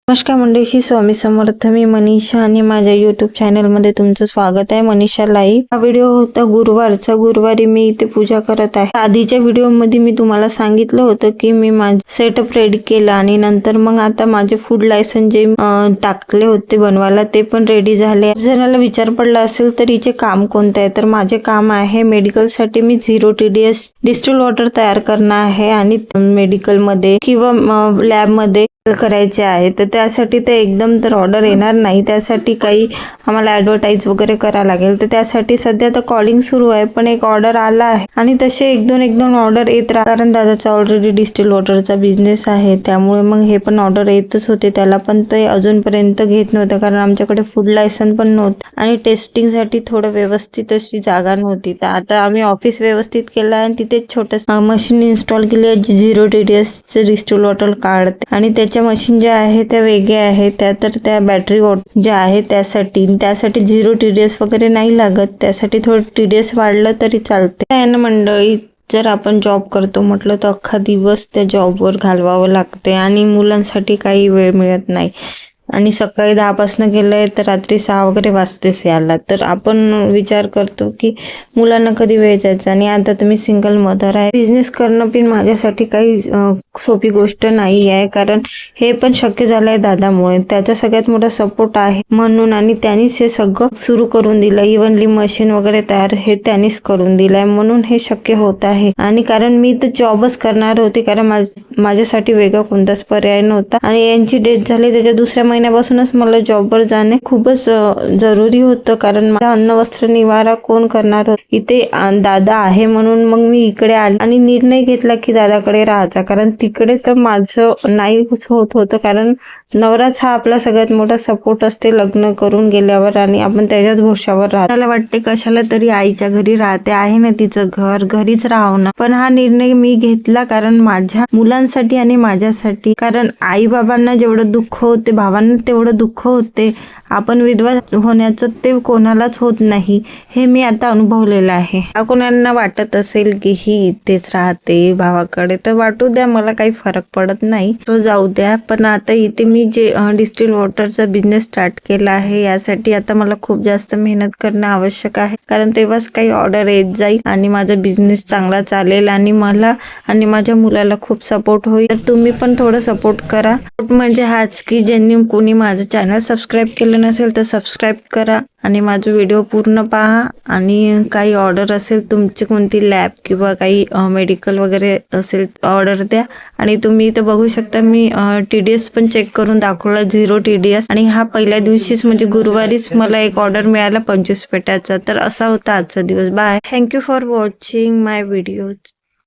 नमस्कार मंडळी, स्वामी समर्थ. मी मनीषा आणि माझ्या YouTube चॅनलमध्ये तुमचं स्वागत आहे. मनीषा लाईव्ह. हा व्हिडिओ होता गुरुवारचा. गुरुवारी मी इथे पूजा करत आहे. आधीच्या व्हिडिओमध्ये मी तुम्हाला सांगितलं होतं की मी माझं सेटअप रेडी केलं आणि नंतर मग आता माझे फूड लायसन्स जे टाकले होते बनवायला ते पण रेडी झाले. जणाला विचार पडला असेल तर हिचे काम कोणतं आहे, तर माझे काम आहे मेडिकल साठी मी 0 TDS डिस्टिल्ड वॉटर तयार करणं आहे आणि मेडिकल मध्ये किंवा लॅब मध्ये करायचे आहे. तर त्यासाठी ते एकदम तर ऑर्डर येणार नाही, त्यासाठी काही आम्हाला ऍडव्हर्टाइज वगैरे करावं लागेल. तर त्यासाठी सध्या तर कॉलिंग सुरू आहे, पण एक ऑर्डर आला आहे आणि तसे एक दोन ऑर्डर येत राहतात. कारण दादाचा ऑलरेडी डिस्टिल्ड वॉटरचा बिझनेस आहे, त्यामुळे मग हे पण ऑर्डर येतच होते त्याला, पण ते अजूनपर्यंत घेत नव्हतं कारण आमच्याकडे फूड लायसन्स पण नव्हतं आणि टेस्टिंग साठी थोडं व्यवस्थित अशी जागा नव्हती. तर आता आम्ही ऑफिस व्यवस्थित केलं आहे आणि तिथे छोटं मशीन इन्स्टॉल केली आहे 0 TDS चे डिस्टिल्ड वॉटर काढते आणि त्याच्या मशीन ज्या आहे त्या वेगळ्या आहेत. त्या बॅटरी ज्या आहे त्यासाठी 0 TDS वगैरे नाही लागत, त्यासाठी थोडं TDS वाढलं तरी चालते. काय ना मंडळी, जर आपण जॉब करतो म्हटलं तर अख्खा दिवस त्या जॉबवर घालवावं लागते आणि मुलांसाठी काही वेळ मिळत नाही आणि सकाळी 10 पासून गेलंय तर रात्री 6 वगैरे वाजतेच यायला. तर आपण विचार करतो की मुलांना कधी वेळ जायचा. आणि आता तुम्ही सिंगल मदर आहे, बिझनेस करणं पण माझ्यासाठी काही सोपी गोष्ट नाही आहे, कारण हे पण शक्य झालंय दादामुळे. त्याचा सगळ्यात मोठा सपोर्ट आहे म्हणून, आणि त्यांनीच हे सगळं सुरू करून दिलं. इव्हनली मशीन वगैरे तयार हे त्यांनीच करून दिलंय म्हणून हे शक्य होत आहे. आणि कारण मी तर जॉबच करणार होते, कारण माझ्यासाठी वेगळा कोणताच पर्याय नव्हता आणि यांची डेथ झाली त्याच्या दुसऱ्या महिन्यापासूनच मला जॉबवर जाणे खूपच जरुरी होतं, कारण माझा अन्न वस्त्र निवारा कोण करणार होतं. इथे दादा आहे म्हणून मग मी इकडे आले आणि निर्णय घेतला की दादाकडे राहायचा, कारण तिकडे तर माझं नाही होत होतं, कारण नवराच हा आपला सगळ्यात मोठा सपोर्ट असते लग्न करून गेल्यावर आणि आपण त्याच्याच भरोशावर राहतो. मला वाटते कशाला तरी आईच्या घरी राहते, आहे ना तिचं घर, घरीच राहावं ना. पण हा निर्णय मी घेतला कारण माझ्या मुलांसाठी आणि माझ्यासाठी, कारण आई बाबांना जेवढं दुःख होते भावांना तेवढं दुःख होते. आपण विधवा होण्याचं ते कोणालाच होत नाही, हे मी आता अनुभवलेलं आहे. कोणाला वाटत असेल की ही इथेच राहते भावाकडे, तर वाटू द्या, मला काही फरक पडत नाही, तो जाऊ द्या. पण आता इथे मी जे डिस्टिल्ड वॉटरचा बिझनेस स्टार्ट केला आहे यासाठी आता मला खूप जास्त मेहनत करणं आवश्यक आहे, कारण तेव्हाच काही ऑर्डर येत जाईल आणि माझा बिझनेस चांगला चालेल आणि मला आणि माझ्या मुलाला खूप सपोर्ट होईल. तर तुम्ही पण थोडं सपोर्ट करा. म्हणजे हाच की ज्यांनी कोणी माझं चॅनल सबस्क्राईब केलं नसेल तर सबस्क्राईब करा आणि माझं व्हिडिओ पूर्ण पहा. आणि काही ऑर्डर असेल तुमची, कोणती लॅब किंवा काही मेडिकल वगैरे असेल ऑर्डर द्या. आणि तुम्ही इथं बघू शकता मी TDS पण चेक करून दाखवला 0 TDS, आणि हा पहिल्या दिवशीच म्हणजे गुरुवारीच मला एक ऑर्डर मिळाला 25 पेट्याचा. तर असा होता आजचा दिवस. Bye. Thank you for watching my video.